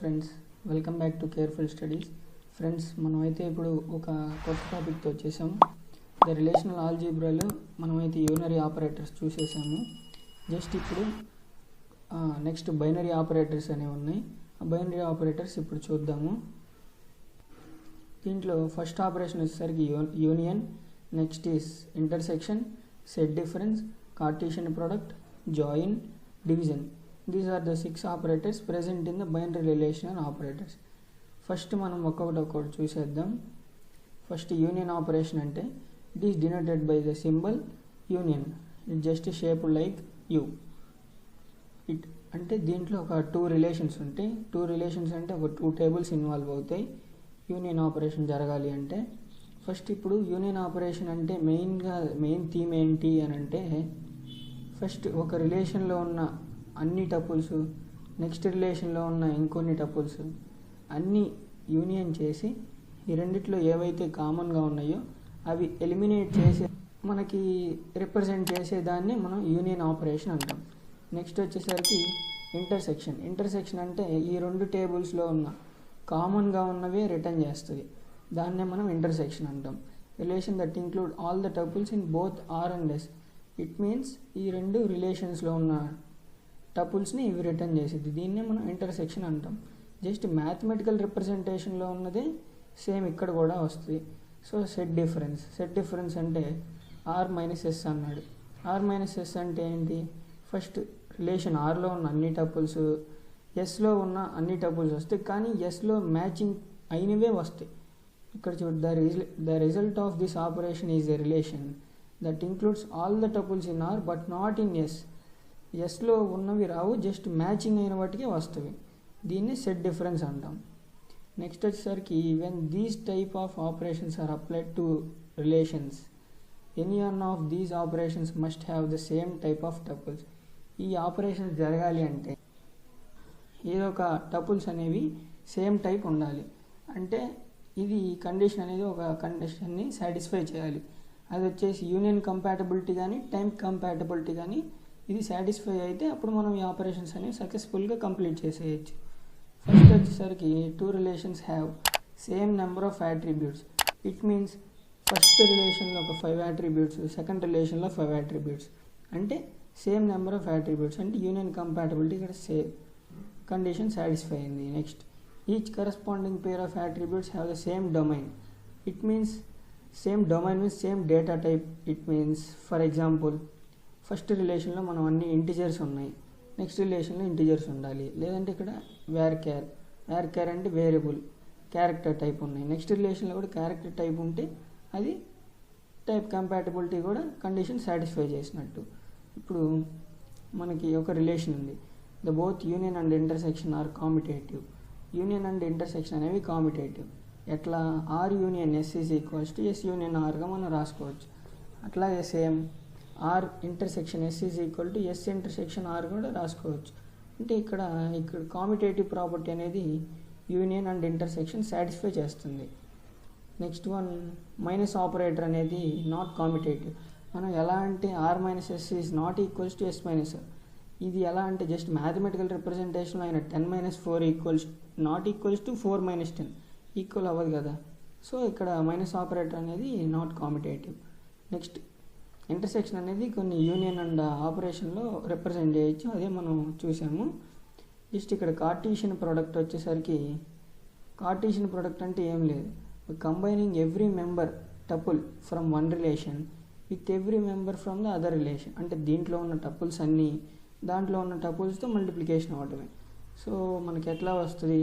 Friends, welcome back to careful studies. Friends, మనమైతే ఇప్పుడు ఒక కొత్త టాపిక్తో వచ్చేసాము. ద రిలేషనల్ ఆల్జీబ్రాలో మనమైతే యూనరీ ఆపరేటర్స్ చూసేసాము. జస్ట్ ఇప్పుడు నెక్స్ట్ బైనరీ ఆపరేటర్స్ అనేవి ఉన్నాయి. ఆ బైనరీ ఆపరేటర్స్ ఇప్పుడు చూద్దాము. దీంట్లో ఫస్ట్ ఆపరేషన్ వచ్చేసరికి union, next is intersection, set difference, Cartesian product, join, division. These are the 6 operators present in the binary relational operators. First మనం ఒక్కొక్కటి చూసేద్దాం. ఫస్ట్ యూనియన్ ఆపరేషన్ అంటే it is denoted by the symbol union. It just shaped like you. It అంటే దీంట్లో ఒక 2 relations ఉంటాయి. 2 relations అంటే ఒక 2 టేబుల్స్ ఇన్వాల్వ్ అవుతాయి యూనియన్ ఆపరేషన్ జరగాలి అంటే. ఫస్ట్ ఇప్పుడు యూనియన్ ఆపరేషన్ అంటే మెయిన్ థీమ్ ఏంటి అని అంటే, ఫస్ట్ ఒక రిలేషన్లో ఉన్న అన్ని టపుల్స్, నెక్స్ట్ రిలేషన్లో ఉన్న ఇంకొన్ని టపుల్స్ అన్నీ యూనియన్ చేసి ఈ రెండిట్లో ఏవైతే కామన్గా ఉన్నాయో అవి ఎలిమినేట్ చేసే మనకి రిప్రజెంట్ చేసేదాన్ని మనం యూనియన్ ఆపరేషన్ అంటాం. నెక్స్ట్ వచ్చేసరికి ఇంటర్సెక్షన్ అంటే ఈ 2 టేబుల్స్లో ఉన్న కామన్గా ఉన్నవే రిటర్న్ చేస్తుంది. దాన్నే మనం ఇంటర్సెక్షన్ అంటాం. Relation that include all the tuples in both R and S. It means ఈ 2 రిలేషన్స్లో ఉన్న టపుల్స్ని ఇవి రిటర్న్ చేసేది. దీన్నే మనం ఇంటర్సెక్షన్ అంటాం. జస్ట్ మ్యాథమెటికల్ రిప్రజెంటేషన్లో ఉన్నదే సేమ్ ఇక్కడ కూడా వస్తుంది. సో సెట్ డిఫరెన్స్ అంటే ఆర్ మైనస్ ఎస్ అన్నాడు. ఆర్ మైనస్ ఎస్ అంటే ఏంటి? ఫస్ట్ రిలేషన్ ఆర్లో ఉన్న అన్ని టపుల్స్ ఎస్లో ఉన్న అన్ని టపుల్స్ వస్తాయి, కానీ ఎస్లో మ్యాచింగ్ అయినవే వస్తాయి. ఇక్కడ చూడు, the result of this operation is a relation that includes all the tuples in R but not in S. ఎస్లో ఉన్నవి రావు, జస్ట్ మ్యాచింగ్ అయిన వాటికే వస్తాయి. దీన్ని సెట్ డిఫరెన్స్ అంటాం. నెక్స్ట్ వచ్చేసరికి when these type of operations are applied to relations, any one of these operations must have the same type of tuples. ఈ ఆపరేషన్స్ జరగాలి అంటే ఏదో ఒక టపుల్స్ అనేవి సేమ్ టైప్ ఉండాలి. అంటే ఇది కండిషన్ అనేది ఒక కండిషన్ని సాటిస్ఫై చేయాలి. అది వచ్చేసి యూనియన్ కంపాటబిలిటీ కానీ టైం కంపాటబిలిటీ కానీ ఇది సాటిస్ఫై అయితే అప్పుడు మనం ఈ ఆపరేషన్స్ అనేవి సక్సెస్ఫుల్గా కంప్లీట్ చేసేయచ్చు. ఫస్ట్ వచ్చేసరికి 2 relations have same number of attributes. It means first రిలేషన్లో ఒక 5 యాట్రిబ్యూట్స్, సెకండ్ రిలేషన్లో 5 యాట్రిబ్యూట్స్, అంటే సేమ్ నెంబర్ ఆఫ్ యాట్రిబ్యూట్స్, అంటే యూనియన్ కంపాటబిలిటీ ఇక్కడ సేమ్ కండిషన్ సాటిస్ఫై అయింది. Next each corresponding pair of attributes have the same domain. It means same domain means same data type. It means for example first రిలేషన్లో మనం అన్ని integers ఉన్నాయి, next రిలేషన్లో integers ఉండాలి. లేదంటే ఇక్కడ వేర్ క్యార్ అంటే వేరియబుల్ క్యారెక్టర్ టైప్ ఉన్నాయి. నెక్స్ట్ రిలేషన్లో కూడా క్యారెక్టర్ టైప్ ఉంటే అది టైప్ కంపాటబిలిటీ కూడా కండిషన్ సాటిస్ఫై చేసినట్టు. ఇప్పుడు మనకి ఒక రిలేషన్ ఉంది, the both union and intersection are commutative. Union and intersection అనేవి కామిటేటివ్. ఎట్లా? R union S is equals to S union ఆర్గా మనం రాసుకోవచ్చు. అట్లాగే same R intersection S is equal to S intersection R కూడా రాసుకోవచ్చు. అంటే ఇక్కడ కామిటేటివ్ ప్రాపర్టీ అనేది యూనియన్ అండ్ ఇంటర్సెక్షన్ సాటిస్ఫై చేస్తుంది. నెక్స్ట్ వన్ మైనస్ ఆపరేటర్ అనేది నాట్ కామిటేటివ్. మనం ఎలా అంటే R minus S is not equals to S minus. ఇది ఎలా అంటే జస్ట్ మ్యాథమెటికల్ రిప్రజెంటేషన్లో అయిన 10 - 4 equals not equals to 4 - 10 equal అవ్వదు కదా. సో ఇక్కడ మైనస్ ఆపరేటర్ అనేది నాట్ కామిటేటివ్. నెక్స్ట్ ఇంటర్సెక్షన్ అనేది కొన్ని యూనియన్ అండ్ ఆపరేషన్లో రిప్రజెంట్ చేయొచ్చు, అదే మనం చూసాము. జస్ట్ ఇక్కడ కార్టీషియన్ ప్రోడక్ట్ వచ్చేసరికి, కార్టీషియన్ ప్రోడక్ట్ అంటే ఏం లేదు, combining every member tuple from one relation with every member from the other relation. అంటే దీంట్లో ఉన్న టపుల్స్ అన్నీ దాంట్లో ఉన్న టపుల్స్తో మల్టిప్లికేషన్ అవ్వటమే. సో మనకి ఎట్లా వస్తుంది?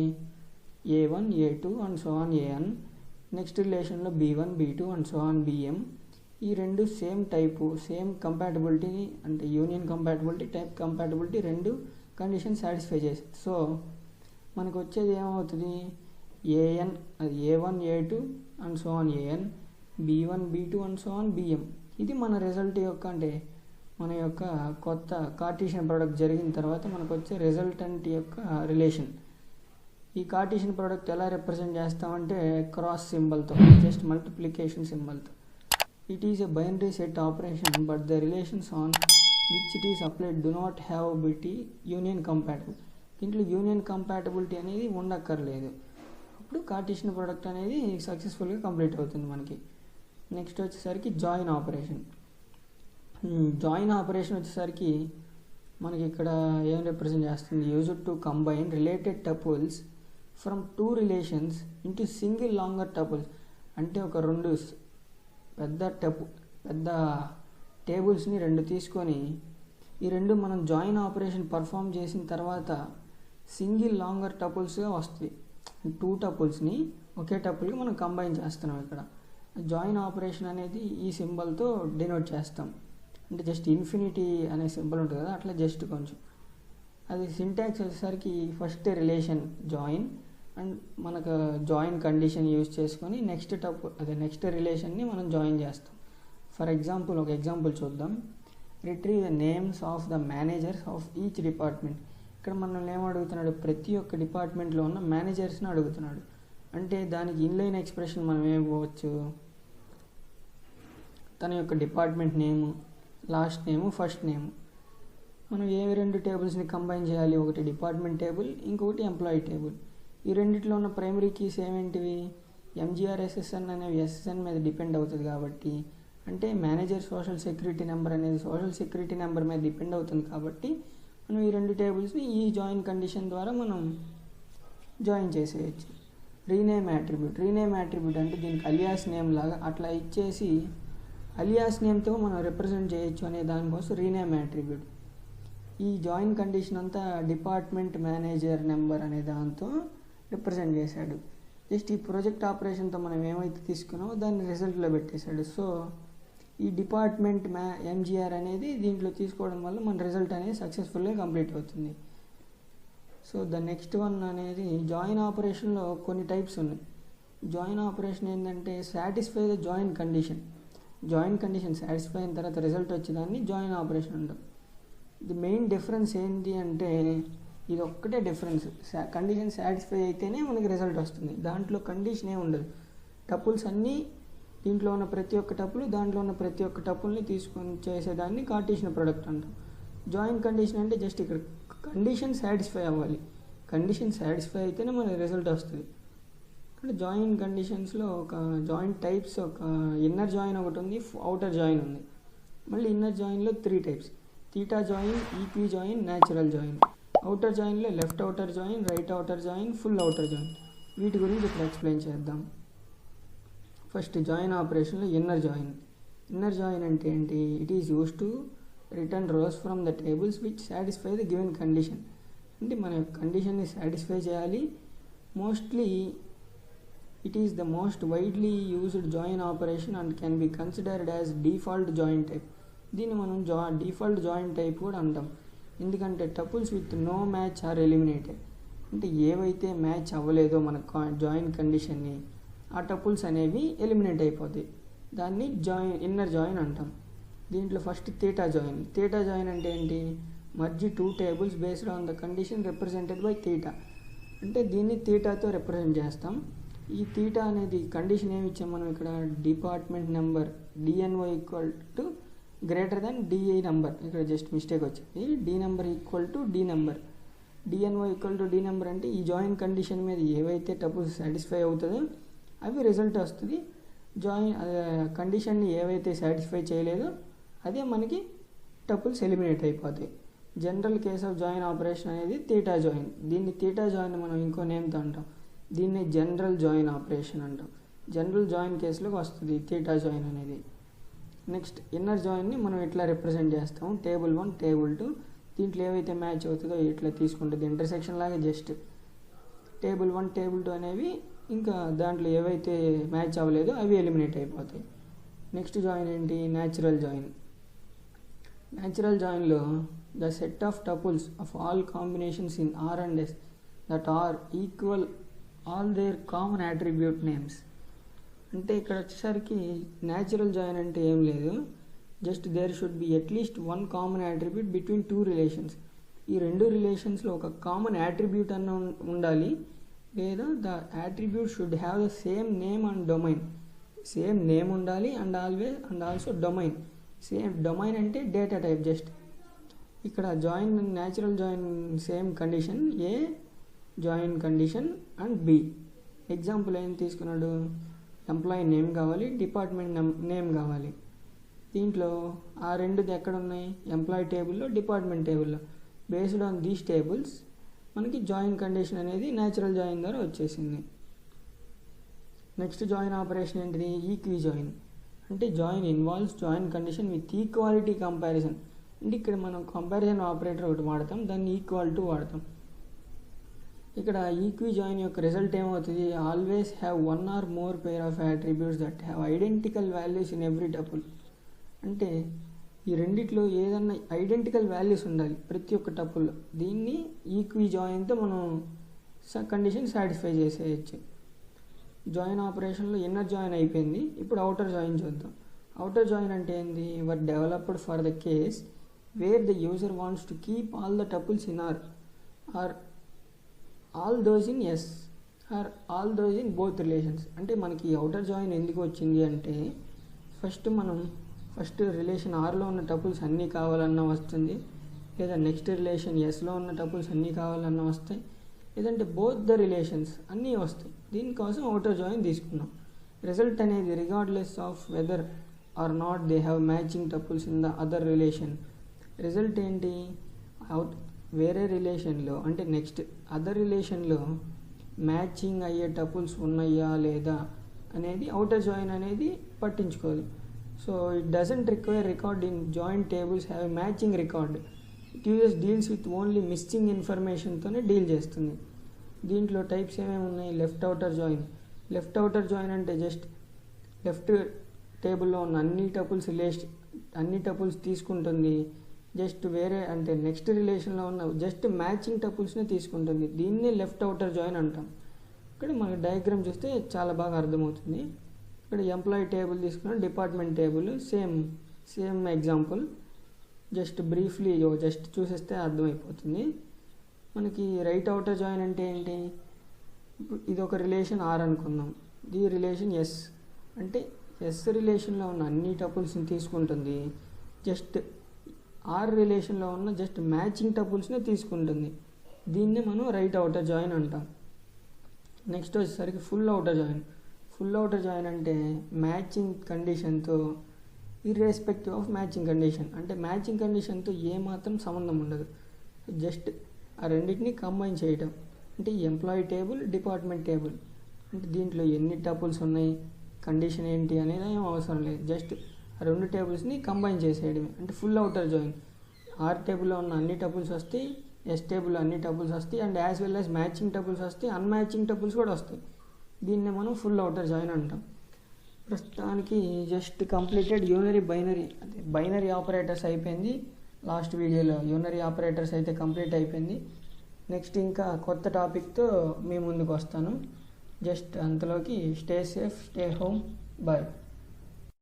A1 A2 and so on AN. Next రిలేషన్లో B1 B2 and so on BM. ఈ 2 సేమ్ టైపు, సేమ్ కంపాటబిలిటీని అంటే union compatibility, type compatibility 2 condition satisfy చేసి, సో మనకు వచ్చేది ఏమవుతుంది? AN అది A1 A2 and so on AN, B1 B2 and so on BM. ఇది మన రిజల్ట్ యొక్క, అంటే మన యొక్క కొత్త కార్టీషియన్ ప్రోడక్ట్ జరిగిన తర్వాత మనకు వచ్చే రిజల్టెంట్ యొక్క రిలేషన్. ఈ కార్టీషియన్ ప్రోడక్ట్ ఎలా రిప్రజెంట్ చేస్తామంటే క్రాస్ సింబల్తో, జస్ట్ మల్టిప్లికేషన్ సింబల్తో. It is a binary set operation, but the relations on which it is applied do not have be union compatible. దీంట్లో యూనియన్ కంపాటబిలిటీ అనేది ఉండక్కర్లేదు. అప్పుడు కార్టీషియన్ ప్రోడక్ట్ అనేది సక్సెస్ఫుల్గా కంప్లీట్ అవుతుంది మనకి. నెక్స్ట్ వచ్చేసరికి జాయిన్ ఆపరేషన్. జాయిన్ ఆపరేషన్ వచ్చేసరికి మనకి ఇక్కడ ఏం రిప్రజెంట్ చేస్తుంది, used to combine related tuples from 2 relations into single longer tuples. అంటే ఒక 2 పెద్ద టేబుల్స్ని 2 తీసుకొని ఈ 2 మనం జాయిన్ ఆపరేషన్ పర్ఫామ్ చేసిన తర్వాత సింగిల్ లాంగర్ టపుల్స్గా వస్తాయి. 2 టపుల్స్ని ఒకే టపుల్కి మనం కంబైన్ చేస్తున్నాం. ఇక్కడ జాయిన్ ఆపరేషన్ అనేది ఈ సింబల్తో డినోట్ చేస్తాం. అంటే జస్ట్ ఇన్ఫినిటీ అనే సింబల్ ఉంటుంది కదా, అట్లా జస్ట్ కొంచెం అది సింటాక్స్ వచ్చేసరికి ఫస్ట్ రిలేషన్ జాయిన్ అండ్ మనకు జాయిన్ కండిషన్ యూజ్ చేసుకొని నెక్స్ట్ రిలేషన్ని మనం జాయిన్ చేస్తాం. ఫర్ ఎగ్జాంపుల్ ఒక ఎగ్జాంపుల్ చూద్దాం. Retrieve the names of the managers of each department. ఇక్కడ మనల్ని ఏమడుగుతున్నాడు, ప్రతి ఒక్క డిపార్ట్మెంట్లో ఉన్న మేనేజర్స్ని అడుగుతున్నాడు. అంటే దానికి ఇన్లైన్ ఎక్స్ప్రెషన్ మనం ఏమివ్వచ్చు, తన యొక్క డిపార్ట్మెంట్ నేము, లాస్ట్ నేము, ఫస్ట్ నేము. మనం ఏ 2 టేబుల్స్ని కంబైన్ చేయాలి, ఒకటి డిపార్ట్మెంట్ టేబుల్, ఇంకొకటి ఎంప్లాయీ టేబుల్. ఈ రెండిట్లో ఉన్న ప్రైమరీ కీస్ ఏమేంటివి, MGRSSN అనేవి SSN మీద డిపెండ్ అవుతుంది కాబట్టి, అంటే మేనేజర్ సోషల్ సెక్యూరిటీ నెంబర్ అనేది సోషల్ సెక్యూరిటీ నెంబర్ మీద డిపెండ్ అవుతుంది కాబట్టి మనం ఈ 2 టేబుల్స్ని ఈ జాయిన్ కండిషన్ ద్వారా మనం జాయిన్ చేసేయచ్చు. రీనేమ్ యాట్రిబ్యూట్ అంటే దీనికి అలియాస్ నేమ్ లాగా అట్లా ఇచ్చేసి అలియాస్ నేమ్తో మనం రిప్రజెంట్ చేయొచ్చు అనే దానికోసం రీనేమ్ యాట్రిబ్యూట్. ఈ జాయిన్ కండిషన్ అంతా డిపార్ట్మెంట్ మేనేజర్ నెంబర్ అనే దాంతో రిప్రజెంట్ చేశాడు. జస్ట్ ఈ ప్రాజెక్ట్ ఆపరేషన్తో మనం ఏమైతే తీసుకున్నామో దాన్ని రిజల్ట్లో పెట్టేశాడు. సో ఈ డిపార్ట్మెంట్ MGR అనేది దీంట్లో తీసుకోవడం వల్ల మన రిజల్ట్ అనేది సక్సెస్ఫుల్గా కంప్లీట్ అవుతుంది. సో ద నెక్స్ట్ వన్ అనేది జాయిన్ ఆపరేషన్లో కొన్ని టైప్స్ ఉన్నాయి. జాయిన్ ఆపరేషన్ ఏంటంటే satisfy the join condition satisfy అయిన తర్వాత రిజల్ట్ వచ్చేదాన్ని జాయిన్ ఆపరేషన్ అంటాం. ది మెయిన్ డిఫరెన్స్ ఏంటి అంటే ఇది ఒక్కటే డిఫరెన్స్, కండిషన్ సాటిస్ఫై అయితేనే మనకి రిజల్ట్ వస్తుంది. దాంట్లో కండిషన్ ఏమి ఉండదు. టపుల్స్ అన్నీ దీంట్లో ఉన్న ప్రతి ఒక్క టపుల్ దాంట్లో ఉన్న ప్రతి ఒక్క టపుల్ని తీసుకొని చేసేదాన్ని కార్టీషియన్ ప్రోడక్ట్ అంటాం. జాయిన్ కండిషన్ అంటే జస్ట్ ఇక్కడ కండిషన్ సాటిస్ఫై అవ్వాలి, కండిషన్ సాటిస్ఫై అయితేనే మనకి రిజల్ట్ వస్తుంది. అంటే జాయిన్ కండిషన్స్లో ఒక జాయిన్ టైప్స్, ఒక ఇన్నర్ జాయిన్ ఒకటి ఉంది, అవుటర్ జాయిన్ ఉంది. మళ్ళీ ఇన్నర్ జాయిన్లో 3 types, theta join, equi join, natural join. Outer జాయిన్లో left outer join, right outer join, full outer join. వీటి గురించి ఇప్పుడు ఎక్స్ప్లెయిన్ చేద్దాం. ఫస్ట్ జాయిన్ ఆపరేషన్లో ఇన్నర్ జాయిన్ అంటే ఏంటి, it is uses to return rows from the tables which satisfy the given condition. అంటే మన కండిషన్ని సాటిస్ఫై చేయాలి. Mostly it is the most widely used join operation and can be considered as default join type. దీన్ని మనం default join type కూడా అంటాం. ఎందుకంటే tuples with no match are eliminated. అంటే ఏవైతే మ్యాచ్ అవ్వలేదో మన జాయిన్ కండిషన్ని ఆ టపుల్స్ అనేవి ఎలిమినేట్ అయిపోతాయి. దాన్ని ఇన్నర్ జాయిన్ అంటాం. దీంట్లో ఫస్ట్ థీటా జాయిన్ అంటే ఏంటి, మర్జీ 2 tables based on the condition represented by theta. అంటే దీన్ని థీటాతో రిప్రజెంట్ చేస్తాం. ఈ థీటా అనేది కండిషన్ ఏమి ఇచ్చాం మనం ఇక్కడ, department number DNO equal to greater than DI number. ఇక్కడ జస్ట్ మిస్టేక్ వచ్చింది, D number equal to D number, DNO equal to D number. అంటే ఈ జాయిన్ కండిషన్ మీద ఏవైతే టపుల్స్ సాటిస్ఫై అవుతుందో అవి రిజల్ట్ వస్తుంది. కండిషన్ని ఏవైతే సాటిస్ఫై చేయలేదో అదే మనకి టపుల్స్ ఎలిమినేట్ అయిపోతాయి. General case of join operation అనేది థీటా జాయిన్. దీన్ని థీటా జాయిన్ మనం ఇంకో నేమ్తో అంటాం. దీన్ని జనరల్ జాయిన్ ఆపరేషన్ అంటాం. జనరల్ జాయిన్ కేసులోకి వస్తుంది థీటా జాయిన్ అనేది. నెక్స్ట్ ఇన్నర్ జాయిన్ని మనం ఇట్లా రిప్రజెంట్ చేస్తాం, టేబుల్ 1 టేబుల్ 2. దీంట్లో ఏవైతే మ్యాచ్ అవుతుందో ఇట్లా తీసుకుంటుంది, ఇంటర్సెక్షన్ లాగా జస్ట్ టేబుల్ 1 టేబుల్ 2 అనేవి ఇంకా దాంట్లో ఏవైతే మ్యాచ్ అవ్వలేదో అవి ఎలిమినేట్ అయిపోతాయి. నెక్స్ట్ జాయిన్ ఏంటి, న్యాచురల్ జాయిన్లో the set of tuples of all combinations in R and S that are equal all their common attribute names. అంటే ఇక్కడ వచ్చేసరికి న్యాచురల్ జాయిన్ అంటే ఏం లేదు, just there should be at least 1 common attribute between 2 relations. ఈ 2 రిలేషన్స్లో ఒక కామన్ యాట్రిబ్యూట్ అన్న ఉండాలి, లేదా the attribute should have the same name and domain. Same name ఉండాలి and also domain. Same domain అంటే డేటా టైప్. జస్ట్ ఇక్కడ join natural join same condition, A join condition and B. Example ఏం తీసుకున్నాడు, employee name కావాలి, department name కావాలి. దీంట్లో ఆ రెండుది ఎక్కడ ఉన్నాయి, ఎంప్లాయీ టేబుల్లో, డిపార్ట్మెంట్ టేబుల్లో. బేస్డ్ ఆన్ దీస్ టేబుల్స్ మనకి జాయిన్ కండిషన్ అనేది న్యాచురల్ జాయిన్ ద్వారా వచ్చేసింది. నెక్స్ట్ జాయిన్ ఆపరేషన్ ఏంటిది, ఈక్వి జాయిన్. అంటే join involves join condition with equality comparison. అంటే ఇక్కడ మనం కంపారిజన్ ఆపరేటర్ ఒకటి వాడతాం, దాన్ని ఈక్వల్ టు వాడతాం. ఇక్కడ ఈక్వి జాయిన్ యొక్క రిజల్ట్ ఏమవుతుంది, always have one or more pair of attributes that have identical values in every tuple. అంటే ఈ రెండిట్లో ఏదన్నా ఐడెంటికల్ వాల్యూస్ ఉండాలి ప్రతి ఒక్క టపుల్లో. దీన్ని ఈక్వి జాయిన్తో మనం కండిషన్ సాటిస్ఫై చేసేయచ్చు. జాయిన్ ఆపరేషన్లో ఇన్నర్ జాయిన్ అయిపోయింది, ఇప్పుడు అవుటర్ జాయిన్ చూద్దాం. అవుటర్ జాయిన్ అంటే ఏంది, were developed for the case where the user wants to keep all the tuples in R all those in S or all those in both relations. అంటే మనకి outer join ఎందుకు వచ్చింది అంటే, first relation ఆర్లో ఉన్న tuples అన్నీ కావాలన్నా వస్తుంది, లేదా నెక్స్ట్ రిలేషన్ ఎస్లో ఉన్న టపుల్స్ అన్నీ కావాలన్నా వస్తాయి, లేదంటే బోత్ ద రిలేషన్స్ అన్నీ వస్తాయి. దీనికోసం అవుటర్ జాయిన్ తీసుకున్నాం. రిజల్ట్ అనేది regardless of whether or not they have matching tuples in the other relation. Result ఏంటి, వేరే రిలేషన్లో అంటే నెక్స్ట్ అదర్ రిలేషన్లో మ్యాచింగ్ అయ్యే టపుల్స్ ఉన్నాయా లేదా అనేది అవుటర్ జాయిన్ అనేది పట్టించుకోదు. So it doesn't require record in join tables have matching record. It uses deals with only missing ఇన్ఫర్మేషన్తోనే డీల్ చేస్తుంది. దీంట్లో టైప్స్ ఏమేమి ఉన్నాయి, left outer join. Left outer join అంటే జస్ట్ లెఫ్ట్ టేబుల్లో ఉన్న అన్ని టపుల్స్ తీసుకుంటుంది, జస్ట్ వేరే అంటే నెక్స్ట్ రిలేషన్లో ఉన్న జస్ట్ మ్యాచింగ్ టపుల్స్నే తీసుకుంటుంది. దీన్నే లెఫ్ట్ అవుటర్ జాయిన్ అంటాం. ఇక్కడ మనకి డయాగ్రామ్ చూస్తే చాలా బాగా అర్థమవుతుంది. ఇక్కడ ఎంప్లాయీ టేబుల్ తీసుకున్నాం, department table same example. Just briefly just చూసేస్తే అర్థమైపోతుంది. మనకి రైట్ అవుటర్ జాయిన్ అంటే ఏంటి, ఇప్పుడు ఇది ఒక రిలేషన్ ఆర్ అనుకుందాం, ఇది రిలేషన్ ఎస్. అంటే ఎస్ రిలేషన్లో ఉన్న అన్ని టపుల్స్ని తీసుకుంటుంది, జస్ట్ ఆర్ రిలేషన్లో ఉన్న జస్ట్ మ్యాచింగ్ టపుల్స్నే తీసుకుంటుంది. దీన్నే మనం రైట్ అవుటర్ జాయిన్ అంటాం. నెక్స్ట్ వచ్చేసరికి full outer join. Full outer join అంటే మ్యాచింగ్ కండిషన్తో ఇర్రెస్పెక్టివ్ ఆఫ్ మ్యాచింగ్ కండిషన్. అంటే మ్యాచింగ్ కండిషన్తో ఏమాత్రం సంబంధం ఉండదు, జస్ట్ ఆ రెండింటిని కంబైన్ చేయటం. అంటే ఎంప్లాయీ టేబుల్, డిపార్ట్మెంట్ టేబుల్, అంటే దీంట్లో ఎన్ని టపుల్స్ ఉన్నాయి, కండిషన్ ఏంటి అనేది ఏం అవసరం లేదు, జస్ట్ ఆ రెండు టేబుల్స్ని కంబైన్ చేసేయడమే. అంటే ఫుల్ అవుటర్ జాయిన్. ఆర్ టేబుల్లో ఉన్న అన్ని టపుల్స్ వస్తాయి, ఎస్ టేబుల్లో అన్ని టపుల్స్ వస్తాయి, and as well as matching tuples వస్తాయి, అన్మ్యాచింగ్ టపుల్స్ కూడా వస్తాయి. దీన్నే మనం ఫుల్ అవుటర్ జాయిన్ అంటాం. ప్రస్తుతానికి జస్ట్ కంప్లీటెడ్ బైనరీ ఆపరేటర్స్ అయిపోయింది. లాస్ట్ వీడియోలో యూనరీ ఆపరేటర్స్ అయితే కంప్లీట్ అయిపోయింది. నెక్స్ట్ ఇంకా కొత్త టాపిక్తో మీ ముందుకు వస్తాను. జస్ట్ అంతలోకి stay safe, stay home, bye.